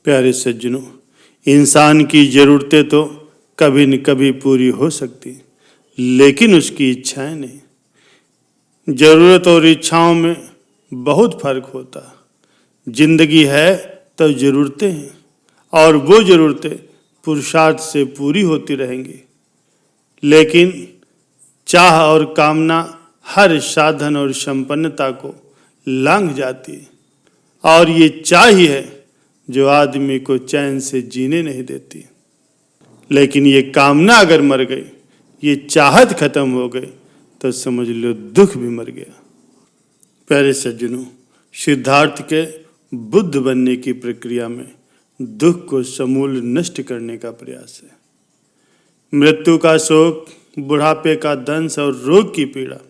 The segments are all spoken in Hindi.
प्यारे सज्जनों, इंसान की ज़रूरतें तो कभी न कभी पूरी हो सकती, लेकिन उसकी इच्छाएं नहीं। ज़रूरत और इच्छाओं में बहुत फर्क होता है। जिंदगी है तो ज़रूरतें हैं, और वो ज़रूरतें पुरुषार्थ से पूरी होती रहेंगी। लेकिन चाह और कामना हर साधन और संपन्नता को लांघ जाती है, और ये चाह ही है जो आदमी को चैन से जीने नहीं देती। लेकिन ये कामना अगर मर गई, ये चाहत खत्म हो गई, तो समझ लो दुख भी मर गया। प्यारे सज्जनों, सिद्धार्थ के बुद्ध बनने की प्रक्रिया में दुख को समूल नष्ट करने का प्रयास है। मृत्यु का शोक, बुढ़ापे का दंश और रोग की पीड़ा,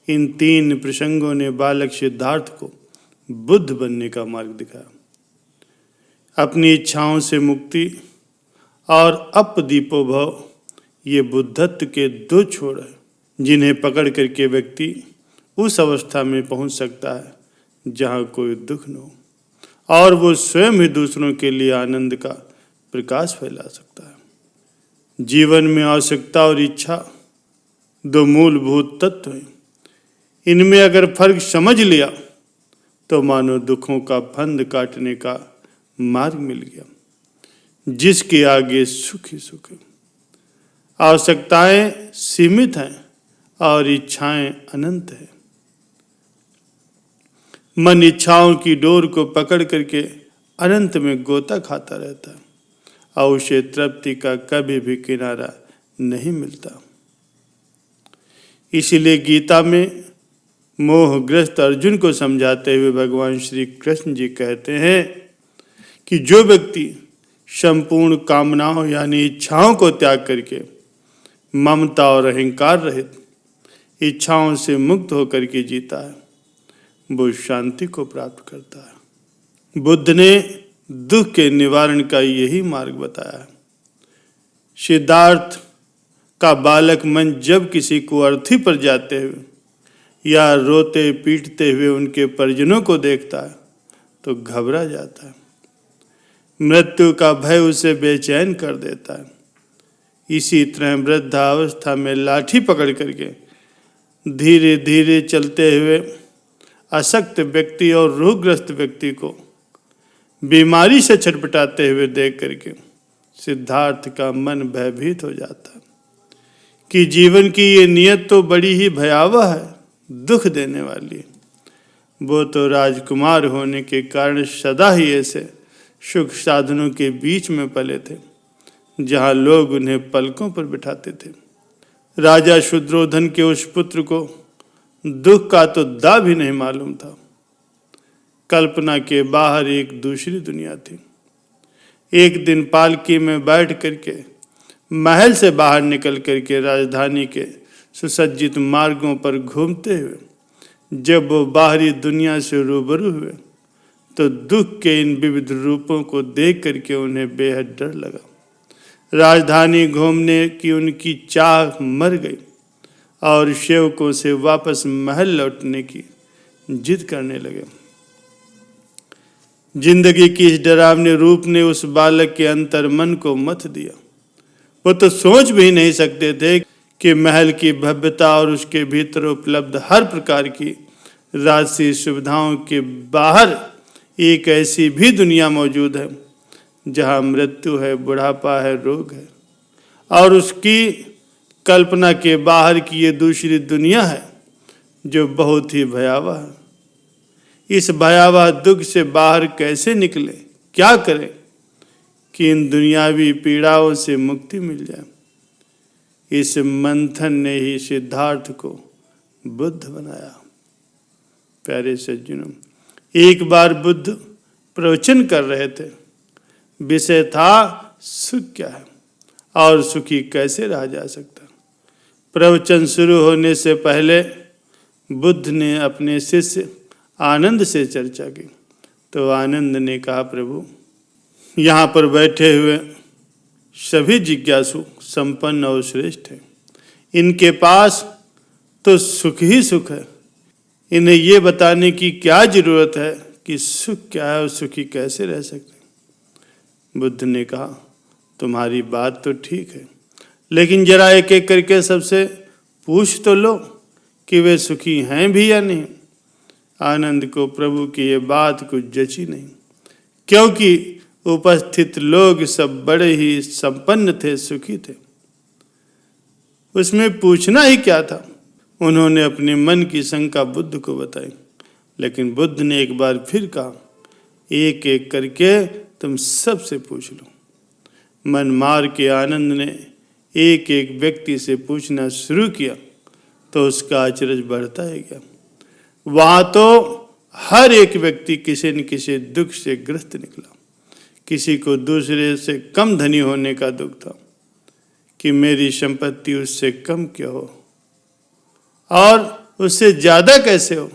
इन तीन प्रसंगों ने बालक सिद्धार्थ को बुद्ध बनने का मार्ग दिखाया। अपनी इच्छाओं से मुक्ति और अपदीपो भव, ये बुद्धत्व के दो छोर हैं, जिन्हें पकड़ करके व्यक्ति उस अवस्था में पहुंच सकता है जहां कोई दुख न हो, और वो स्वयं ही दूसरों के लिए आनंद का प्रकाश फैला सकता है। जीवन में आवश्यकता और इच्छा दो मूलभूत तत्व हैं। इनमें अगर फर्क समझ लिया तो मानो दुखों का फंद काटने का मार्ग मिल गया, जिसके आगे सुख ही सुख है। आवश्यकताएं सीमित हैं और इच्छाएं अनंत है। मन इच्छाओं की डोर को पकड़ करके अनंत में गोता खाता रहता है, और उसे तृप्ति का कभी भी किनारा नहीं मिलता। इसीलिए गीता में मोहग्रस्त अर्जुन को समझाते हुए भगवान श्री कृष्ण जी कहते हैं कि जो व्यक्ति संपूर्ण कामनाओं यानी इच्छाओं को त्याग करके ममता और अहंकार रहित इच्छाओं से मुक्त होकर के जीता है, वो शांति को प्राप्त करता है। बुद्ध ने दुख के निवारण का यही मार्ग बताया है। सिद्धार्थ का बालक मन जब किसी कुअर्थी पर जाते हुए या रोते पीटते हुए उनके परिजनों को देखता है तो घबरा जाता है। मृत्यु का भय उसे बेचैन कर देता है। इसी तरह वृद्धावस्था में लाठी पकड़ करके धीरे धीरे चलते हुए अशक्त व्यक्ति और रोगग्रस्त व्यक्ति को बीमारी से छटपटाते हुए देख करके सिद्धार्थ का मन भयभीत हो जाता है कि जीवन की ये नियत तो बड़ी ही भयावह है, दुख देने वाली। वो तो राजकुमार होने के कारण सदा ही ऐसे सुख साधनों के बीच में पले थे जहां लोग उन्हें पलकों पर बिठाते थे। राजा शुद्रोधन के उस पुत्र को दुख का तो दा भी नहीं मालूम था। कल्पना के बाहर एक दूसरी दुनिया थी। एक दिन पालकी में बैठ करके महल से बाहर निकल करके राजधानी के सुसज्जित मार्गों पर घूमते हुए जब वो बाहरी दुनिया से रूबरू हुए तो दुख के इन विविध रूपों को देख करके उन्हें बेहद डर लगा। राजधानी घूमने की उनकी चाह मर गई और सेवकों से वापस महल लौटने की जिद करने लगे। जिंदगी की इस डरावने रूप ने उस बालक के अंतर मन को मथ दिया। वो तो सोच भी नहीं सकते थे कि महल की भव्यता और उसके भीतर उपलब्ध हर प्रकार की राजसी सुविधाओं के बाहर एक ऐसी भी दुनिया मौजूद है जहां मृत्यु है, बुढ़ापा है, रोग है, और उसकी कल्पना के बाहर की ये दूसरी दुनिया है जो बहुत ही भयावह है। इस भयावह दुख से बाहर कैसे निकले, क्या करें कि इन दुनियावी पीड़ाओं से मुक्ति मिल जाए। इस मंथन ने ही सिद्धार्थ को बुद्ध बनाया। प्यारे सज्जनों, एक बार बुद्ध प्रवचन कर रहे थे। विषय था सुख क्या है और सुखी कैसे रहा जा सकता। प्रवचन शुरू होने से पहले बुद्ध ने अपने शिष्य आनंद से चर्चा की। तो आनंद ने कहा, प्रभु, यहाँ पर बैठे हुए सभी जिज्ञासु संपन्न और श्रेष्ठ हैं। इनके पास तो सुख ही सुख है। इन्हें ये बताने की क्या जरूरत है कि सुख क्या है और सुखी कैसे रह सकते हैं। बुद्ध ने कहा, तुम्हारी बात तो ठीक है, लेकिन जरा एक एक करके सबसे पूछ तो लो कि वे सुखी हैं भी या नहीं। आनंद को प्रभु की ये बात कुछ जची नहीं, क्योंकि उपस्थित लोग सब बड़े ही संपन्न थे, सुखी थे। उसमें पूछना ही क्या था। उन्होंने अपने मन की शंका बुद्ध को बताई, लेकिन बुद्ध ने एक बार फिर कहा, एक एक करके तुम सबसे पूछ लो। मन मार के आनंद ने एक एक व्यक्ति से पूछना शुरू किया तो उसका अचरज बढ़ता ही गया। वहां तो हर एक व्यक्ति किसी न किसी दुख से ग्रस्त निकला। किसी को दूसरे से कम धनी होने का दुख था कि मेरी संपत्ति उससे कम क्यों हो और उससे ज्यादा कैसे हो,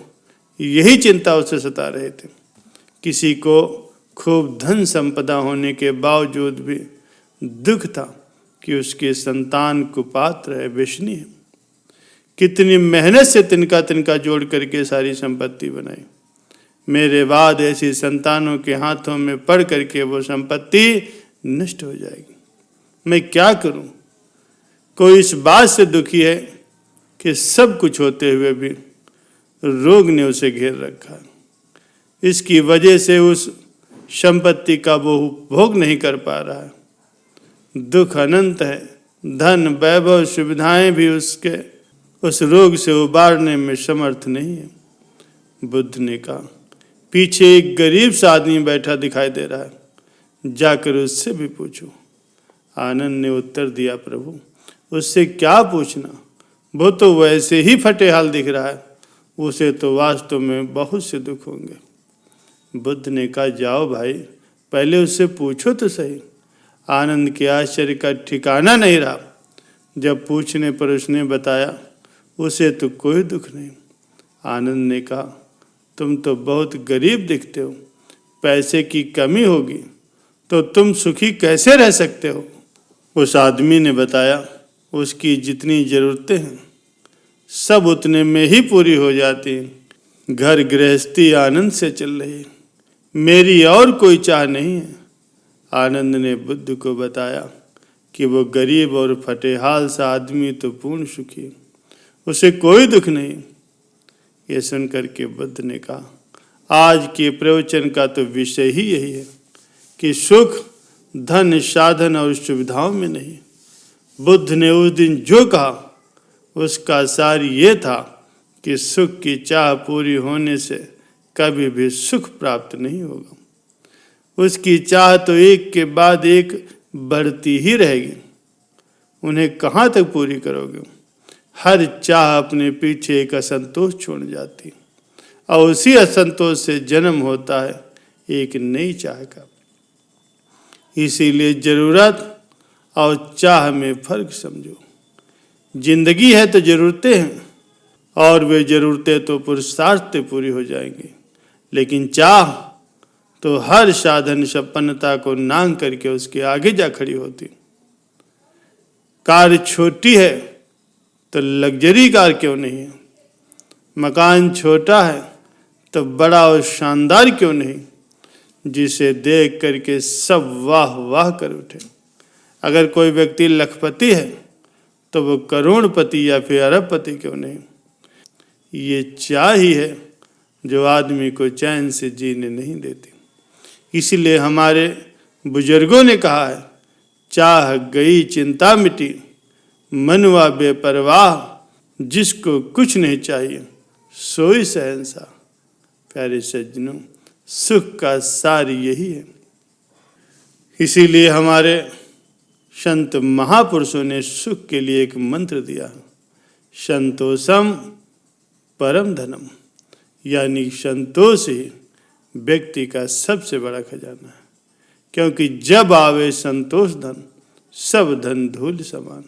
यही चिंता उसे सता रहे थे। किसी को खूब धन संपदा होने के बावजूद भी दुख था कि उसके संतान कुपात्र है, बेशनी है। कितनी मेहनत से तिनका तिनका जोड़ करके सारी संपत्ति बनाई, मेरे बाद ऐसी संतानों के हाथों में पड़ करके वो संपत्ति नष्ट हो जाएगी। मैं क्या करूं? कोई इस बात से दुखी है कि सब कुछ होते हुए भी रोग ने उसे घेर रखा है। इसकी वजह से उस संपत्ति का वो उपभोग नहीं कर पा रहा है। दुख अनंत है, धन वैभव सुविधाएं भी उसके उस रोग से उबारने में समर्थ नहीं है। बुद्ध ने कहा, पीछे एक गरीब सा आदमी बैठा दिखाई दे रहा है, जाकर उससे भी पूछो। आनंद ने उत्तर दिया, प्रभु उससे क्या पूछना, वो तो वैसे ही फटे हाल दिख रहा है, उसे तो वास्तव में बहुत से दुख होंगे। बुद्ध ने कहा, जाओ भाई, पहले उससे पूछो तो सही। आनंद के आश्चर्य का ठिकाना नहीं रहा जब पूछने पर उसने बताया उसे तो कोई दुख नहीं। आनंद ने कहा, तुम तो बहुत गरीब दिखते हो, पैसे की कमी होगी तो तुम सुखी कैसे रह सकते हो? उस आदमी ने बताया, उसकी जितनी जरूरतें हैं सब उतने में ही पूरी हो जाती हैं। घर गृहस्थी आनंद से चल रही है, मेरी और कोई चाह नहीं है। आनंद ने बुद्ध को बताया कि वो गरीब और फटेहाल सा आदमी तो पूर्ण सुखी है, उसे कोई दुख नहीं। ये सुनकर के बुद्ध ने कहा, आज के प्रवचन का तो विषय ही यही है कि सुख धन साधन और सुविधाओं में नहीं। बुद्ध ने उस दिन जो कहा उसका सार ये था कि सुख की चाह पूरी होने से कभी भी सुख प्राप्त नहीं होगा। उसकी चाह तो एक के बाद एक बढ़ती ही रहेगी, उन्हें कहाँ तक पूरी करोगे? हर चाह अपने पीछे एक असंतोष छोड़ जाती और उसी असंतोष से जन्म होता है एक नई चाह का। इसीलिए जरूरत और चाह में फर्क समझो। जिंदगी है तो जरूरतें हैं और वे जरूरतें तो पुरुषार्थ से पूरी हो जाएंगी, लेकिन चाह तो हर साधन संपन्नता को नांग करके उसके आगे जा खड़ी होती। कार छोटी है तो लग्जरी कार क्यों नहीं है? मकान छोटा है तो बड़ा और शानदार क्यों नहीं, जिसे देख करके सब वाह वाह कर उठे? अगर कोई व्यक्ति लखपति है तो वो करोड़पति या फिर अरबपति क्यों नहीं? ये चाह ही है जो आदमी को चैन से जीने नहीं देती। इसलिए हमारे बुजुर्गों ने कहा है, चाह गई चिंता मिटी, मनवा बेपरवाह, जिसको कुछ नहीं चाहिए सोई शहंशाह। प्यारे सज्जनों, सुख का सार यही है। इसीलिए हमारे संत महापुरुषों ने सुख के लिए एक मंत्र दिया, संतोषम परम धनम, यानी संतोष ही व्यक्ति का सबसे बड़ा खजाना है। क्योंकि जब आवे संतोष धन, सब धन धूल समान।